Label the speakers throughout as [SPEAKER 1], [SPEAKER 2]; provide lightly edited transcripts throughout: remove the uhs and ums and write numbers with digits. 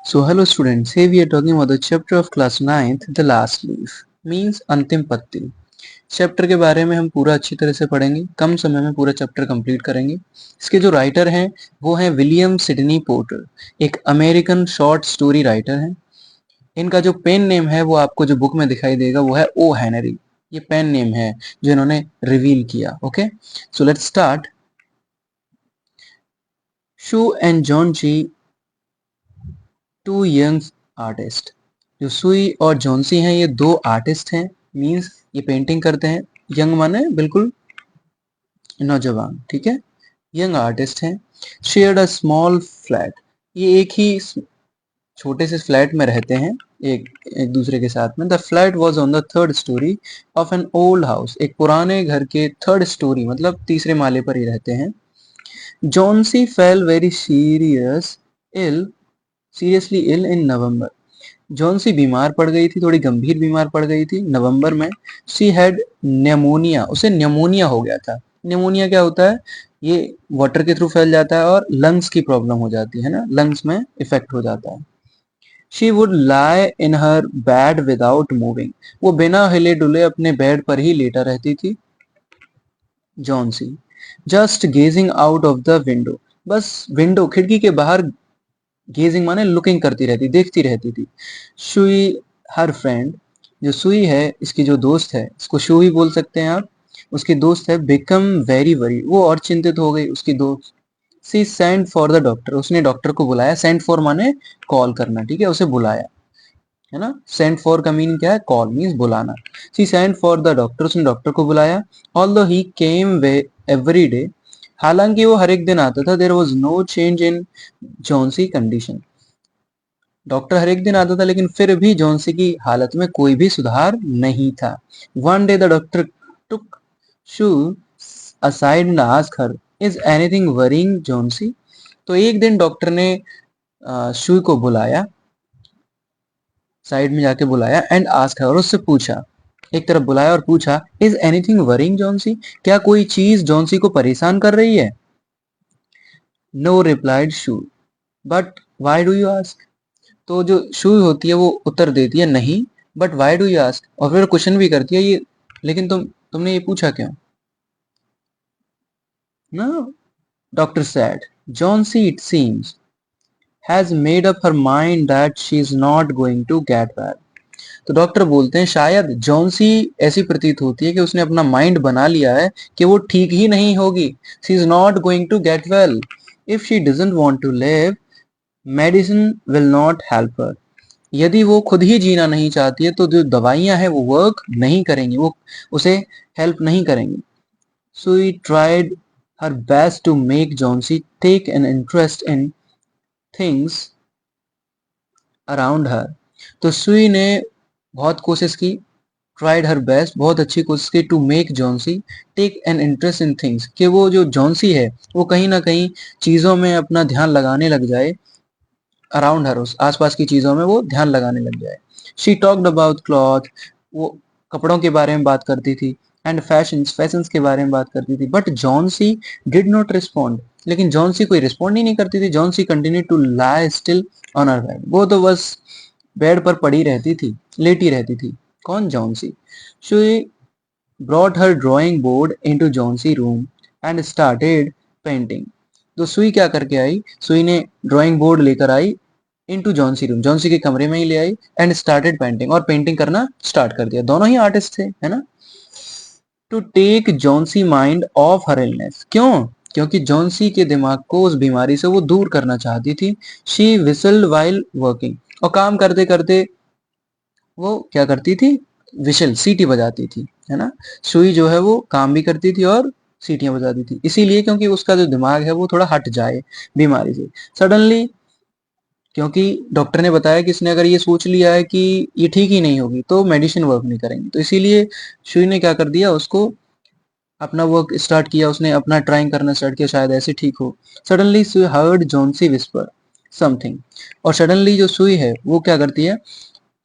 [SPEAKER 1] So hello students, here we are talking about the chapter of class 9th, the last leaf, means अंतिम पत्ती। Chapter के बारे में हम पूरा अच्छी तरह से पढ़ेंगे, कम समय में पूरा चैप्टर कंप्लीट करेंगे। इसके जो राइटर हैं वो हैं विलियम सिडनी पोर्टर, एक अमेरिकन शॉर्ट स्टोरी राइटर हैं। इनका जो पेन नेम है वो आपको जो बुक में दिखाई देगा वो है ओ हेनरी। ये पेन नेम है जो इन्होंने रिवील किया। Okay, so let's start. Sue and Johnsy, two young artist. जो सुई और जॉन्सी हैं ये दो आर्टिस्ट हैं, मींस ये पेंटिंग करते हैं। यंग माने बिल्कुल नौजवान, ठीक है, यंग आर्टिस्ट हैं। शेयर्ड अ स्मॉल फ्लैट, ये एक ही छोटे से फ्लैट में रहते हैं, एक एक दूसरे के साथ में। The flat was on the third story of an old house, एक पुराने घर के थर्ड स्टोरी मतलब तीसरे माले पर ही रहते हैं। Johnsy fell very seriously ill in November, Johnsy बीमार पड़ गई थी, थोड़ी गंभीर बीमार पड़ गई थी नवंबर में। शी हैड न्यूमोनिया, उसे न्यूमोनिया हो गया था। न्यूमोनिया क्या होता है? ये वाटर के थ्रू फैल जाता है और लंग्स की प्रॉब्लम हो जाती है ना, लंग्स में इफेक्ट हो जाता है। She would lie in her bed without moving, वो बिना हिले डुले अपने बेड पर ही लेटा रहती थी। Johnsy just gazing out of the window, बस विंडो खिड़की के बाहर गेजिंग माने लुकिंग करती रहती, देखती रहती थी। सुई हर फ्रेंड, जो सुई है इसकी जो दोस्त है, इसको शू ही बोल सकते हैं आप, उसकी दोस्त है, बिकम वेरी वरी, वो और चिंतित हो गई उसकी दोस्त। सी सेंड फॉर द डॉक्टर, उसने डॉक्टर को बुलाया। सेंड फॉर माने कॉल करना, ठीक है, उसे बुलाया, है ना। सेंड फॉर का मीनिंग क्या है? कॉल मीन्स बुलाना। She send for the doctor, उसने डॉक्टर को बुलाया। Although he came way every day, हालांकि वो हर एक दिन आता था। There was no change in Johnsy condition, doctor हर एक दिन आता था लेकिन फिर भी जॉन्सी की हालत में कोई भी सुधार नहीं था। One day the doctor took shoe aside and asked her, is anything worrying Johnsy. तो एक दिन डॉक्टर ने शू को बुलाया, साइड में जाके बुलाया, एंड आस्क्ड हर, और उससे पूछा, एक तरफ बुलाया और पूछा, इज एनीथिंग वरिंग जॉन्सी, क्या कोई चीज जॉन्सी को परेशान कर रही है? No replied Sue, but why do you ask. तो जो शू होती है वो उत्तर देती है नहीं, but why do you ask, और फिर क्वेश्चन भी करती है, ये लेकिन तुमने ये पूछा क्यों ना। Doctor said, Johnsy it seems has made up her mind that she is not going to get well. तो डॉक्टर बोलते हैं शायद जॉन्सी, ऐसी प्रतीत होती है कि उसने अपना माइंड बना लिया है कि वो ठीक ही नहीं होगी। She is not going to get well, if she doesn't want to live medicine will not help her, यदि वो खुद ही जीना नहीं चाहती है तो जो दवाइयां हैं वो वर्क नहीं करेंगी, वो उसे हेल्प नहीं करेंगी। So he tried her best to make Johnsy take an interest in things around her. तो सुई ने बहुत कोशिश की, ट्राइड हर बेस्ट, बहुत अच्छी कोशिश की, to make Johnsy take an interest in things, कि वो जो जॉन्सी है वो कहीं ना कहीं चीज़ों में अपना ध्यान लगाने लग जाए, अराउंड हर, उस आसपास की चीजों में वो ध्यान लगाने लग जाए। शी टॉक्ड अबाउट क्लॉथ, वो कपड़ों के बारे में बात करती थी, एंड फैशंस के बारे में बात करती थी। But Johnsy did not respond, लेकिन जॉन्सी कोई रिस्पॉन्ड ही नहीं करती थी। Johnsy continue to lie still on her bed, वो तो बस बेड पर पड़ी रहती थी, लेटी रहती थी। कौन? Johnsy. She brought her drawing board into Johnsy room and started painting. तो सुई क्या करके आई? सुई ने ड्राइंग बोर्ड लेकर आई इनटू जॉन्सी रूम, जॉन्सी के कमरे में ही ले आई, एंड स्टार्टेड पेंटिंग, और पेंटिंग करना स्टार्ट कर दिया। दोनों ही आर्टिस्ट थे, है ना। To take Johnsy mind off her illness, क्यों? क्योंकि जॉन्सी के दिमाग को उस बीमारी से वो दूर करना चाहती थी। शी विसल्ड वाइल वर्किंग, और काम करते करते वो क्या करती थी? विशल, सीटी बजाती थी, है ना। सुई जो है वो काम भी करती थी और सीटियां बजाती थी, इसीलिए क्योंकि उसका जो दिमाग है वो थोड़ा हट जाए बीमारी से सडनली। क्योंकि डॉक्टर ने बताया कि इसने अगर ये सोच लिया है कि ये ठीक ही नहीं होगी तो मेडिसिन वर्क नहीं करेंगी, तो इसीलिए सुई ने क्या कर दिया, उसको अपना वर्क स्टार्ट किया, उसने अपना ट्राइंग करना स्टार्ट किया, शायद ऐसे ठीक हो। सडनली सुई हर्ड जॉन्सी विस्पर समथिंग, और सडनली जो सुई है वो क्या करती है,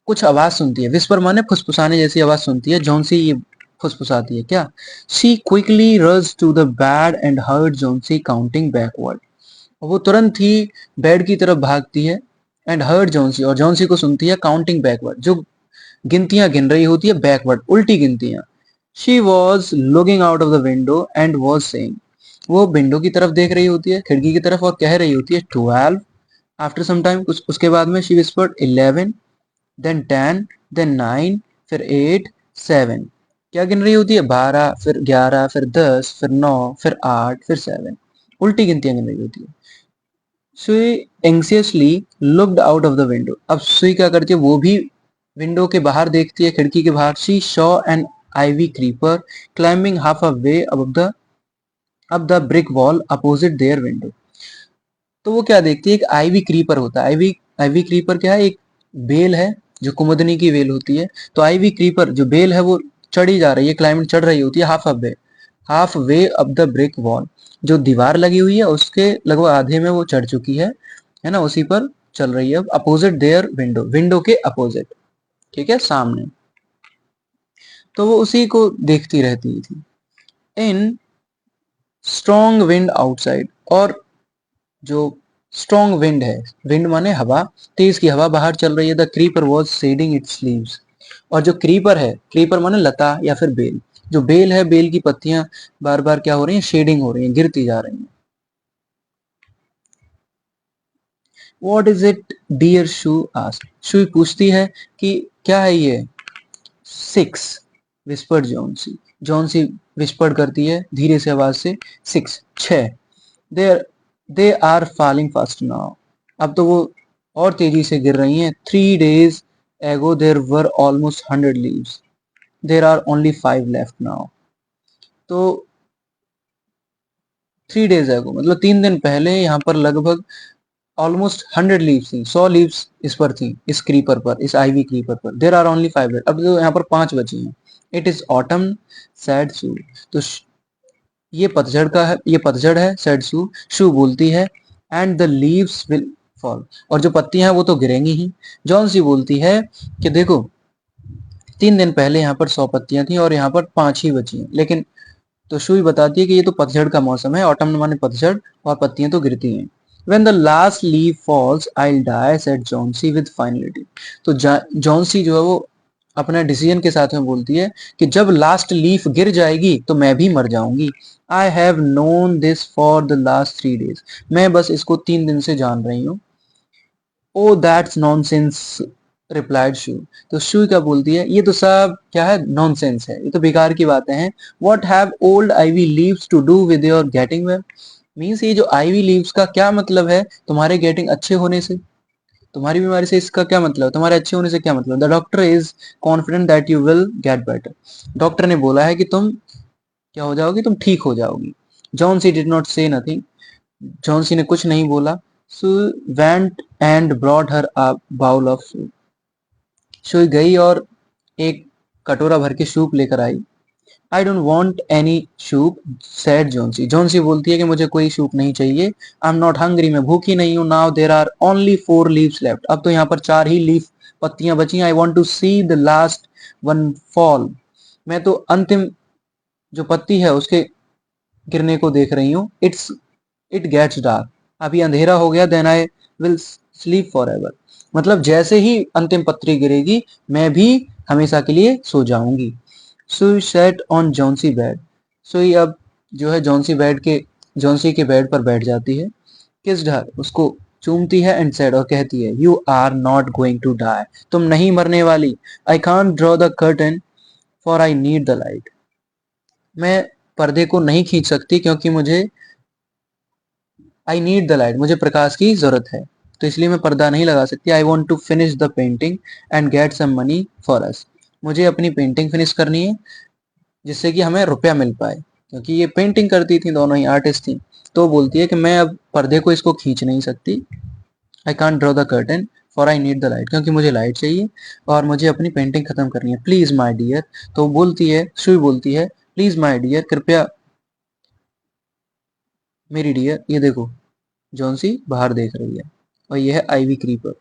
[SPEAKER 1] कुछ आवाज सुनती है। विस्पर माने फुसफुसाने जैसी आवाज सुनती है। जॉन्सी ये फुसफुसाती है क्या? She quickly rushed to the bed and heard Johnsy counting backward, वो तुरंत ही बेड की तरफ भागती है एंड हर्ड जॉन्सी, और जॉन्सी को सुनती है काउंटिंग बैकवर्ड, जो गिनतियां गिन रही होती है बैकवर्ड, उल्टी गिनतियां। She was looking out of the window and was saying, वो विंडो की तरफ देख रही होती है, खिड़की की तरफ, और कह रही होती है 12। आफ्टर सम टाइम, कुछ उसके बाद में, शी विस्पर्ड 11, देन 10, देन 9, फिर 8, 7। क्या गिन रही होती है? 12, फिर 11, फिर 10, फिर 9, फिर 8, फिर 7। उल्टी गिनतियां गिन रही होती है। Sue anxiously looked out of the window, अब सुई क्या करती है, वो भी विंडो के बाहर देखती है, खिड़की के बाहर। She saw an ivy creeper climbing half a way up the brick wall opposite their window. तो वो क्या देखती है, एक आईवी क्रीपर होता है। आईवी आईवी क्रीपर क्या है? एक बेल है, जो कुमुदनी की बेल होती है। तो आईवी क्रीपर जो बेल है वो चढ़ी जा रही है, क्लाइंबिंग चढ़ रही होती है, half way up the brick wall, जो दीवार लगी हुई है उसके लगभग आधे में वो चढ़ चुकी है ना, उसी पर चल रही है। अपोजिट देयर विंडो, विंडो के अपोजिट, ठीक है, सामने। तो वो उसी को देखती रहती थी। इन स्ट्रॉन्ग विंड आउटसाइड, और जो स्ट्रॉन्ग विंड है, विंड माने हवा, तेज की हवा बाहर चल रही है। The creeper was shedding its leaves, और जो क्रीपर है, क्रीपर माने लता या फिर बेल, जो बेल है, बेल की पत्तियां बार बार क्या हो रही हैं, शेडिंग हो रही हैं, गिरती जा रही हैं। What is it dear Sue ask, Sue पूछती है कि क्या है ये। 6, विस्पर्ड जॉन्सी, जॉन्सी विस्पर्ड करती है धीरे से आवाज से, 6, 6। There they are falling fast now, अब तो वो और तेजी से गिर रही हैं। 3 days ago there were almost 100 leaves, there are only 5 left now। तो 3 days ago मतलब 3 दिन पहले यहाँ पर लगभग ऑलमोस्ट 100 लीव्स थी, 100 लीव्स इस पर थी, इस क्रीपर पर, इस आईवी क्रीपर पर। देर आर ओनली 5 left, अब तो यहाँ पर 5 बची हैं। इट इज ऑटम सैड सू, तो ये पतझड़ का है, ये पतझड़ है, सेड शू, शू बोलती है। And the leaves will fall, और जो पत्तियां हैं वो तो गिरेंगी ही। जॉन सी बोलती है कि देखो, 3 दिन पहले यहाँ पर 100 पत्तियां थी और यहाँ पर 5 ही बची हैं, लेकिन तो शुई बताती है कि ये तो पतझड़ का मौसम है, ऑटम माने पतझड़, और पत्तियां तो गिरती हैं। When the last leaf falls, I'll die, said Johnsy with finality। तो जॉन्सी जो है वो अपने डिसीजन के साथ में बोलती है कि जब लास्ट लीफ गिर जाएगी तो मैं भी मर जाऊंगी। I have known this for the last 3 days, मैं बस इसको 3 दिन से जान रही हूँ। ओ दैट्स नॉनसेंस, रिप्लाइड शू। तो शू क्या बोलती है, ये तो सब क्या है, नॉनसेंस है, ये तो बेकार की बातें हैं। What have old ivy leaves to do with your getting well, means ये जो आईवी लीव्स का क्या मतलब है तुम्हारे गेटिंग अच्छे होने से, तुम्हारी बीमारी से इसका क्या मतलब, तुम्हारे अच्छे होने से क्या मतलब। The doctor is confident that you will get better, doctor ने बोला है कि तुम क्या हो जाओगी, तुम ठीक हो जाओगी। Johnsy did not say nothing, Johnsy ने कुछ नहीं बोला। Sue went and brought her a bowl of soup, Sue गई और एक कटोरा भर के सूप लेकर आई। I don't want any soup, said Johnsy, Johnsy बोलती है कि मुझे कोई सूप नहीं चाहिए। आई एम नॉट हंग्री, मैं भूखी नहीं हूँ। Now there are only 4 leaves left, अब तो यहाँ पर 4 ही लीफ, पत्तियां बची। I want to see the last one fall, मैं तो अंतिम जो पत्ती है उसके गिरने को देख रही हूँ। इट गेट्स डार्क, अभी अंधेरा हो गया। Then I will sleep forever, मतलब जैसे ही अंतिम पत्री गिरेगी मैं भी हमेशा के लिए सो जाऊंगी। सुई सेट ऑन जॉन्सी बेड, सुई अब जो है जॉन्सी के बेड पर बैठ जाती है। किस्ड हर, उसको चूमती है। एंड सेड, और कहती है, you are not going to die, तुम नहीं मरने वाली। I can't draw the curtain for I need the light, मैं पर्दे को नहीं खींच सकती क्योंकि मुझे आई नीड द लाइट, मुझे प्रकाश की जरूरत है, तो इसलिए मैं पर्दा नहीं लगा सकती। I want to finish the painting and get some money for us, मुझे अपनी पेंटिंग फिनिश करनी है जिससे कि हमें रुपया मिल पाए, क्योंकि ये पेंटिंग करती थी, दोनों ही आर्टिस्ट थी। तो बोलती है कि मैं अब पर्दे को इसको खींच नहीं सकती। आई can't draw the curtain for I need the light, क्योंकि मुझे लाइट चाहिए और मुझे अपनी पेंटिंग खत्म करनी है। प्लीज माई डियर, तो बोलती है, सुई बोलती है, प्लीज माई डियर, कृपया मेरी डियर। ये देखो, जॉन्सी बाहर देख रही है और यह है ivy creeper.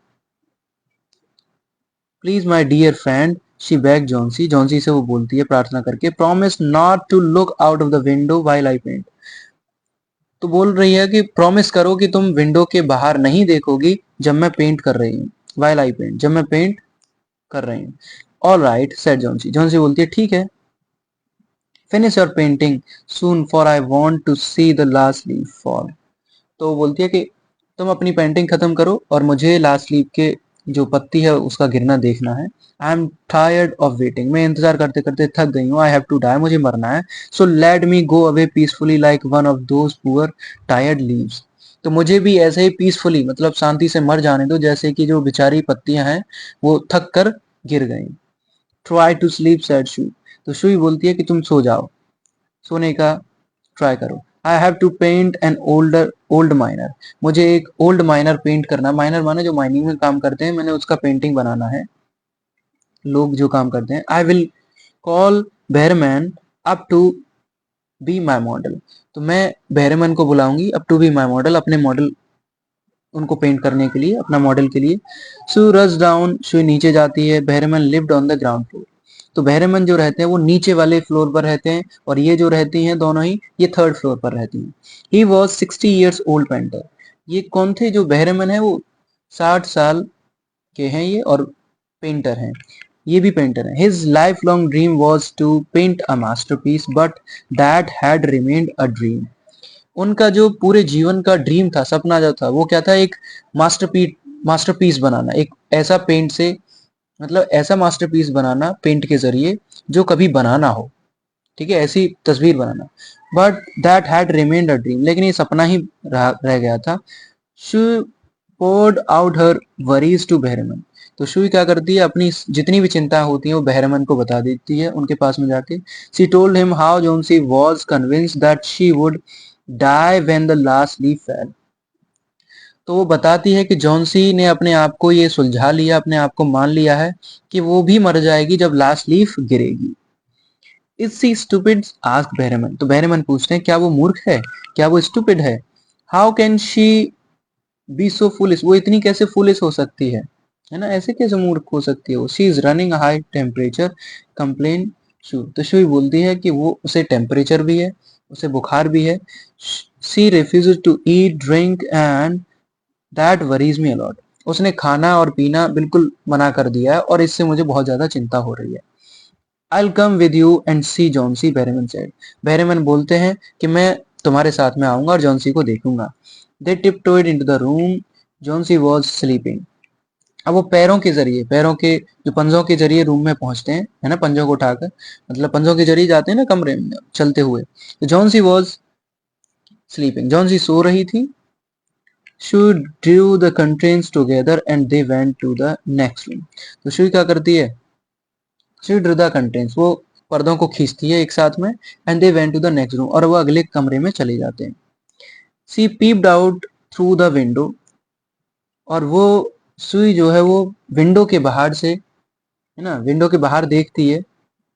[SPEAKER 1] Please my dear friend, she begged Johnsy, Johnsy से वो बोलती है प्रार्थना करके, promise not to look out of the window while I paint, तो बोल रही है कि प्रॉमिस करो कि तुम विंडो के बाहर नहीं देखोगी जब मैं पेंट कर रही हूँ, वाइल आई पेंट, जब मैं पेंट कर रही हूँ। All right said Johnsy, Johnsy बोलती है ठीक है। Finish your painting soon for I want to see the last leaf fall. तो वो बोलती है कि तुम अपनी पेंटिंग खत्म करो और मुझे लास्ट लीफ के जो पत्ती है उसका गिरना देखना है। I am tired of waiting, मैं इंतजार करते करते थक गई हूँ। आई हैव टू डाई, मुझे मरना है। So let me go away peacefully like one of those poor tired leaves. तो मुझे भी ऐसे ही पीसफुली, मतलब शांति से मर जाने दो, जैसे कि जो बेचारी पत्तियां हैं वो थक कर गिर गई। ट्राई टू स्लीप सैड शू। तो शुई बोलती है कि तुम सो जाओ, सोने का ट्राई करो। I have to paint an old miner, मुझे एक ओल्ड माइनर पेंट करना। माइनर माने जो माइनिंग में काम करते हैं, मैंने उसका पेंटिंग बनाना है, लोग जो काम करते हैं। I will call Behrman up to be my model. तो मैं बेरमैन को बुलाऊंगी up to be my model, अपने मॉडल उनको पेंट करने के लिए, अपना मॉडल के लिए। सू रस डाउन, सू नीचे जाती है। Behrman lived on the ground floor. तो बहरेमन जो रहते हैं वो नीचे वाले फ्लोर पर रहते हैं, और ये जो रहती हैं दोनों ही, ये थर्ड फ्लोर पर रहती हैं। He was 60 years old painter. ये कौन थे? जो बहरेमन है वो 60 साल के हैं ये, और पेंटर हैं, ये भी पेंटर हैं। His lifelong dream was to paint a masterpiece but that had remained a dream. उनका जो पूरे जीवन का ड्रीम था, सपना जो था, वो क्या था? एक मास्टरपीस, मास्टरपीस बनाना, एक ऐसा पेंट से, मतलब ऐसा मास्टरपीस बनाना पेंट के जरिए जो कभी बनाना हो, ठीक है, ऐसी तस्वीर बनाना। But that had remained a dream, लेकिन ये सपना ही रह गया था। She poured out her worries to Behrman. तो शुई क्या करती है? अपनी जितनी भी चिंता होती है वो बहरमन को बता देती है, उनके पास में जाके। She told him how Johnsy was convinced that she would die when the last leaf fell. तो वो बताती है कि जॉन्सी ने अपने आप को ये सुलझा लिया, अपने आप को मान लिया है कि वो भी मर जाएगी जब लास्ट लीफ गिरेगी। Is she stupid? Ask Behrman. तो बहरमन पूछते हैं क्या वो मूर्ख है, क्या वो स्टूपिड है? How can she be so foolish, वो इतनी कैसे फुलिश हो सकती है ना, ऐसे कैसे मूर्ख हो सकती है वो? She is running high temperature complain Sue. तो शू बोलती है कि वो, उसे टेम्परेचर भी है, उसे बुखार भी है। She refuse to eat drink and that worries me a lot. उसने खाना और पीना बिल्कुल मना कर दिया है, और इससे मुझे बहुत ज्यादा चिंता हो रही है। I'll come with you and see Johnsy, Behrman said। Behrman बोलते हैं कि मैं तुम्हारे साथ में आऊंगा और जॉन्सी को देखूंगा। They tiptoed into the room। Johnsy was sleeping। अब वो पैरों के जरिए, पैरों के जो पंजों के जरिए रूम में पहुंचते हैं, है ना, पंजों को उठाकर, मतलब पंजों के जरिए जाते हैं ना कमरे में चलते हुए। तो जॉन्सी was sleeping, जॉन्सी सो रही थी। She drew the curtains together and they went to the next room। तो शुई क्या करती है? शी ड्रू द कंटेंट्स, वो पर्दों को खींचती है एक साथ में। And they went to the next room, और वो अगले कमरे में चले जाते हैं। She peeped out through the window, और वो सुई जो है वो विंडो के बाहर से, है ना, विंडो के बाहर देखती है।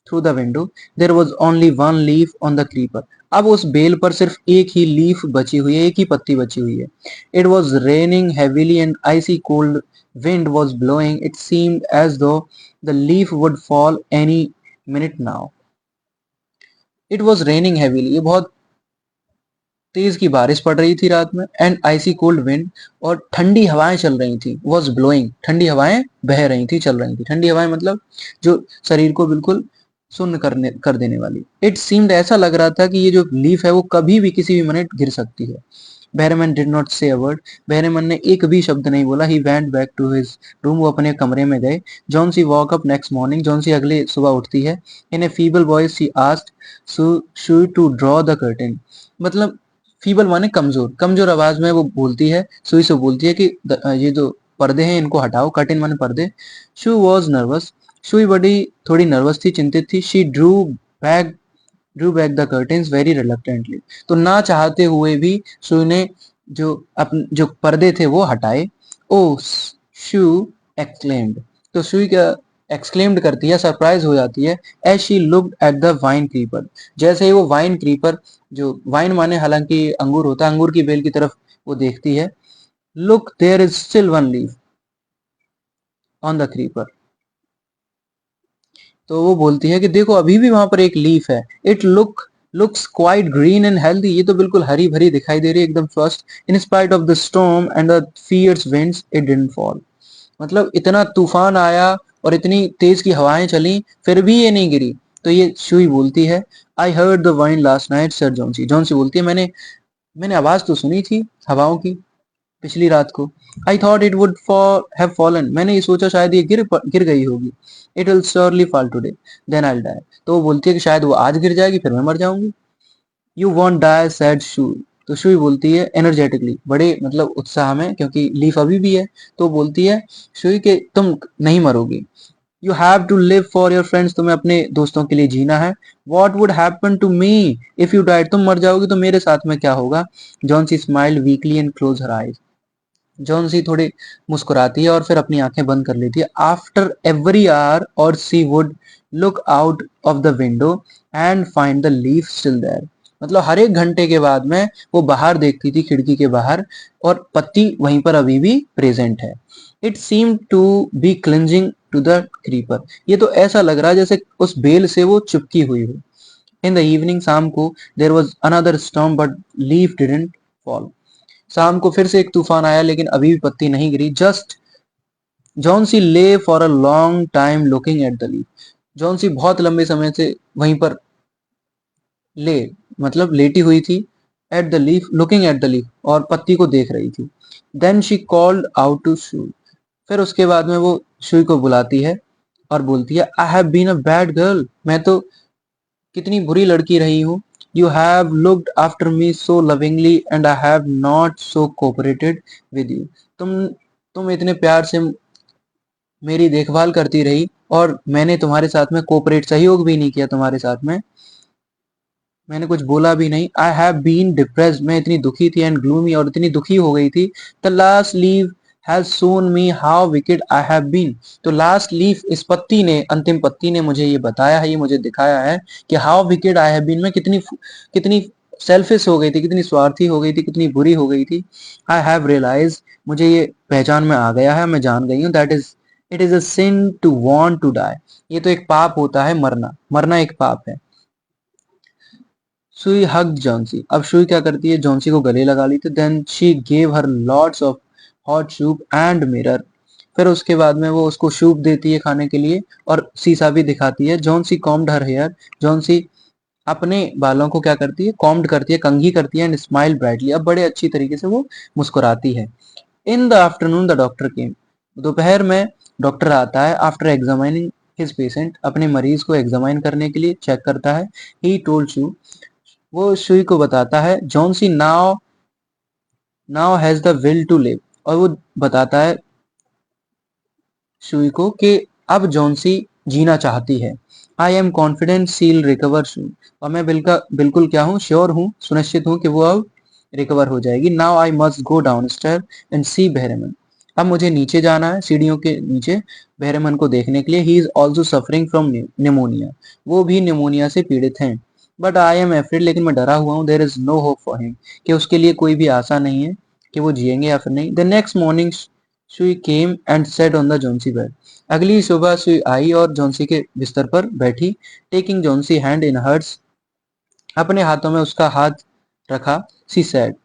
[SPEAKER 1] Through the window there was only one leaf on the creeper. अब उस बेल पर सिर्फ एक ही लीफ बची हुई है, एक ही पत्ती बची हुई है। It was raining heavily and icy cold wind was blowing. It seemed as though the leaf would fall any minute now. It was raining heavily, ये बहुत तेज की बारिश पड़ रही थी रात में। एंड आइसी कोल्ड विंड, और ठंडी हवाएं चल रही थी। वॉज ब्लोइंग, ठंडी हवाएं बह रही थी, चल रही थी। ठंडी हवाएं मतलब जो शरीर को बिल्कुल सुन्न कर देने वाली। इट सीम्ड, ऐसा लग रहा था कि ये जो लीफ है वो कभी भी किसी भी मिनट गिर सकती है। बहरेमन डिड नॉट से अ वर्ड, बहरेमन ने एक भी शब्द नहीं बोला। He went back to his room, वो अपने कमरे में गए। Johnsy woke up next morning, Johnsy अगले सुबह उठती है। In a feeble voice she asked Sue to draw the curtain. मतलब फीबल माने कमजोर, कमजोर आवाज में वो बोलती है, सुई से बोलती है कि ये जो पर्दे हैं इनको हटाओ। कर्टेन माने पर्दे। शू वॉज नर्वस, सुई बड़ी थोड़ी नर्वस थी, चिंतित थी। She back Drew back the curtains very reluctantly. तो ना चाहते हुए भी सुई ने जो अपन जो पर्दे थे वो हटाए। ओ शू एक्सक्लेम्ड। तो सुई क्या एक्सक्लेम्ड करती है, सरप्राइज हो जाती है। As she looked at the vine creeper, जैसे ही वो वाइन क्रीपर, जो वाइन माने हालांकि अंगूर होता है, अंगूर की बेल की तरफ वो देखती है। Look there is still one leaf on the creeper. तो वो बोलती है कि देखो अभी भी वहां पर एक लीफ है। It look looks quite green and healthy, ये तो बिल्कुल हरी भरी दिखाई दे रही है, एकदम स्वस्थ। In spite of the storm and the fierce winds it didn't fall. मतलब इतना तूफान आया और इतनी तेज की हवाएं चली, फिर भी ये नहीं गिरी। तो ये शुई बोलती है, I heard the wine last night sir Johnsy. Johnsy बोलती है, मैंने मैंने आवाज तो सुनी थी हवाओं की पिछली रात को। I thought it would fall have fallen, मैंने ये सोचा शायद ये गिर गई होगी। It will surely fall today, then I will die. तो वो बोलती है कि शायद वो आज गिर जाएगी, फिर मैं मर जाऊंगी। यू वॉन्ट डाई सैड शू। तो शुई बोलती है एनर्जेटिकली, बड़े मतलब उत्साह में, क्योंकि लीफ अभी भी है। तो बोलती है शुई कि तुम नहीं मरोगी। You have to live for your friends, तुम्हें अपने दोस्तों के लिए जीना है। What would happen to me if you died, तुम मर जाओगी तो मेरे साथ में क्या होगा। Johnsy smiled weakly and close her eyes. Johnsy थोड़ी मुस्कुराती है और फिर अपनी आंखें बंद कर लेती है। आफ्टर एवरी आवर और she would look out of the window and find the leaf still there. मतलब हर एक घंटे के बाद में वो बाहर देखती थी, खिड़की के बाहर, और पत्ती वहीं पर अभी भी प्रेजेंट है। It seem to be clinging to the creeper, ये तो ऐसा लग रहा है जैसे उस बेल से वो चिपकी हुई हो। इन द इवनिंग, शाम को, there was another storm but leaf didn't fall. शाम को फिर से एक तूफान आया, लेकिन अभी भी पत्ती नहीं गिरी। Just Johnsy lay for a long time looking at the leaf. Johnsy बहुत लंबे समय से वहीं पर ले मतलब लेटी हुई थी, at the leaf, looking at the leaf, और पत्ती को देख रही थी। Then she called out to Sue. फिर उसके बाद में वो शुई को बुलाती है और बोलती है, I have been a bad girl, मैं तो कितनी बुरी लड़की रही हूँ। You have looked after me so lovingly and I have not so cooperated with you. तुम तुम इतने प्यार से मेरी देखभाल करती रही और मैंने तुम्हारे साथ में कोऑपरेट, सहयोग भी नहीं किया तुम्हारे साथ में, मैंने कुछ बोला भी नहीं। आई हैव बीन डिप्रेस्ड, मैं इतनी दुखी थी, एंड ग्लूमी, और इतनी दुखी हो गई थी। The last leave has shown me how wicked I have been. तो लास्ट लीफ, इस पत्ती ने, अंतिम पत्ती ने मुझे ये बताया है, ये मुझे दिखाया है कि how wicked I have been, मैं कितनी कितनी सेल्फिश हो गई थी, कितनी स्वार्थी हो गई थी, कितनी बुरी हो गई थी। आई हैव रियलाइज, मुझे ये पहचान में आ गया है, मैं जान गई हूँ, that is it is a sin to want to die. ये तो एक पाप होता है, मरना, मरना एक पाप है। सुई हग जॉन्सी। अब सुई क्या करती है, जॉन्सी को गले लगा लेती है। Then she gave her lots of hot soup and mirror. फिर उसके बाद में वो उसको सूप देती है खाने के लिए, और शीशा भी दिखाती है। Johnsy combed her hair. Johnsy अपने बालों को क्या करती है, कॉम्ड करती है, कंघी करती है, एंड स्माइल ब्राइटली, अब बड़े अच्छी तरीके से वो मुस्कुराती है। In the afternoon the doctor केम। दोपहर में डॉक्टर आता है। आफ्टर एग्जामिनिंग हिज पेशेंट, अपने मरीज को एग्जामिन करने के लिए, चेक करता है। ही टोल्ड शू, वो सुई को बताता है, Johnsy now now has the will to live. और वो बताता है सुई को कि अब जॉन सी जीना चाहती है। I am confident she recover soon, और मैं बिल्कुल क्या हूँ, श्योर हूँ, सुनिश्चित हूँ कि वो अब रिकवर हो जाएगी। Now I must go down stair and see Behrman. अब मुझे नीचे जाना है, सीढ़ियों के नीचे, बहरमन को देखने के लिए। He is also suffering from pneumonia, वो भी निमोनिया से पीड़ित हैं। बट आई एम एफ्रेड, लेकिन मैं डरा हुआ हूँ। There is no hope for him, कि उसके लिए कोई भी आशा नहीं है कि वो जिएंगे या फिर नहीं। द नेक्स्ट मॉर्निंग सुई came and set on the Johnsy bed. अगली सुबह सुई आई और जॉन्सी के बिस्तर पर बैठी। Taking Johnsy hand in hers, अपने हाथों में उसका हाथ रखा। सी सैड,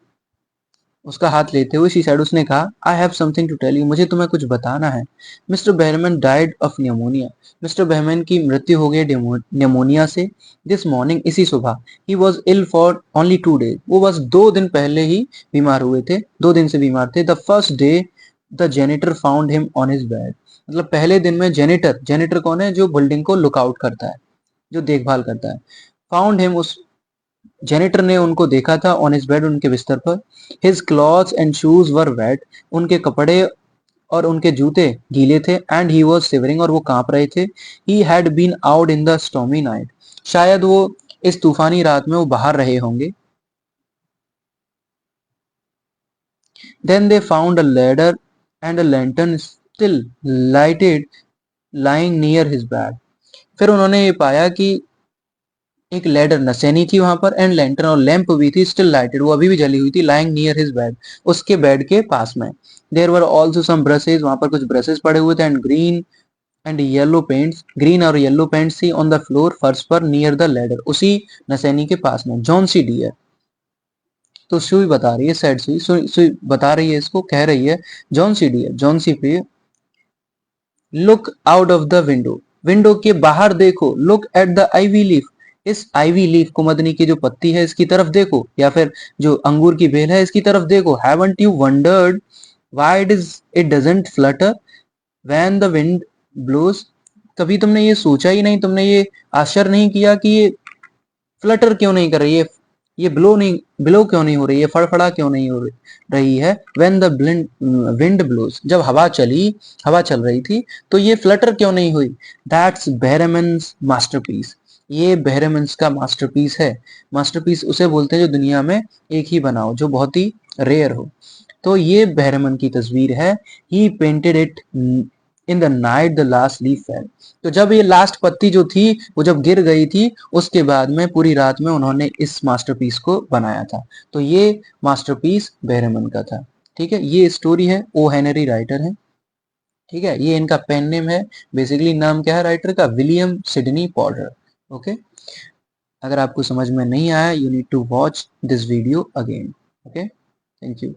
[SPEAKER 1] उसका हाथ लेते हुए शी सैड, उसने कहा, I have something to tell you, मुझे तुम्हें कुछ बताना है। Mister Behrman died of pneumonia, mister Behrman की मृत्यु हो गई निमोनिया से। दिस मॉर्निंग, इसी सुबह। He was ill for only 2 days, वो बस 2 दिन पहले ही बीमार हुए थे, 2 दिन से बीमार थे। The first day the janitor found him on his bed. मतलब पहले दिन में जेनिटर, जेनिटर कौन है, जो बिल्डिंग को लुकआउट करता है, जो देखभाल करता है, फाउंड हिम, उस जेनिटर ने उनको देखा था, ऑन हिज बेड, उनके बिस्तर पर। His clothes and shoes were wait, उनके कपड़े और उनके जूते गीले थे। एंड ही वॉज शिवरिंग, और वो कांप रहे थे। He had been out in the stormy night, शायद वो इस तूफानी रात में वो बाहर रहे होंगे। Then they found a ladder and a lantern still lighted lying near his bed. फिर उन्होंने ये पाया कि एक लैडर, नसेनी थी वहां पर, एंड लैंटर्न, और लैंप भी थी, स्टिल लाइटेड, वो अभी भी जली हुई थी, लाइंग नियर हिज बेड, उसके बेड के पास में। There were also some brushes, वहां पर कुछ ब्रशेस पड़े हुए थे, and green and yellow paints, green और येलो पेंट्स थी ऑन द फ्लोर, फर्श पर, नियर द लैडर, उसी नसैनी के पास में। जॉन सी डियर, तो सुई बता रही है, सैड सुई, सुई बता रही है इसको, कह रही है Johnsy dear, Johnsy पे, look out of the window, window के बाहर देखो, look at the ivy leaf, इस आईवी लीफ कुमदनी की जो पत्ती है इसकी तरफ देखो, या फिर जो अंगूर की बेल है इसकी तरफ देखो। Haven't you wondered why it doesn't flutter when the wind blows, कभी तुमने ये सोचा ही नहीं, तुमने ये आश्चर्य नहीं किया कि ये फ्लटर क्यों नहीं कर रही है, ये ब्लो क्यों नहीं हो रही है, फड़फड़ा क्यों नहीं हो रही है। व्हेन द विंड ब्लोज, जब हवा चल रही थी तो ये फ्लटर क्यों नहीं हुई। दैट्स बेहरमन्स मास्टरपीस, ये बेहरमन्स का मास्टरपीस है। मास्टरपीस उसे बोलते हैं जो दुनिया में एक ही बना हो, जो बहुत ही रेयर हो। तो ये बेहरमन की तस्वीर है। He painted it in the night the last leaf fell, तो जब ये लास्ट पत्ती जो थी वो जब गिर गई थी, उसके बाद में पूरी रात में उन्होंने इस मास्टरपीस को बनाया था। तो ये मास्टरपीस बेहरमन का था। ठीक है, ये स्टोरी है, ओ हेनरी राइटर है। ठीक है, ये इनका पेन नेम है। बेसिकली नाम क्या है राइटर का, विलियम सिडनी पॉर्टर। ओके, अगर आपको समझ में नहीं आया, you need to watch this video again. Okay, thank you.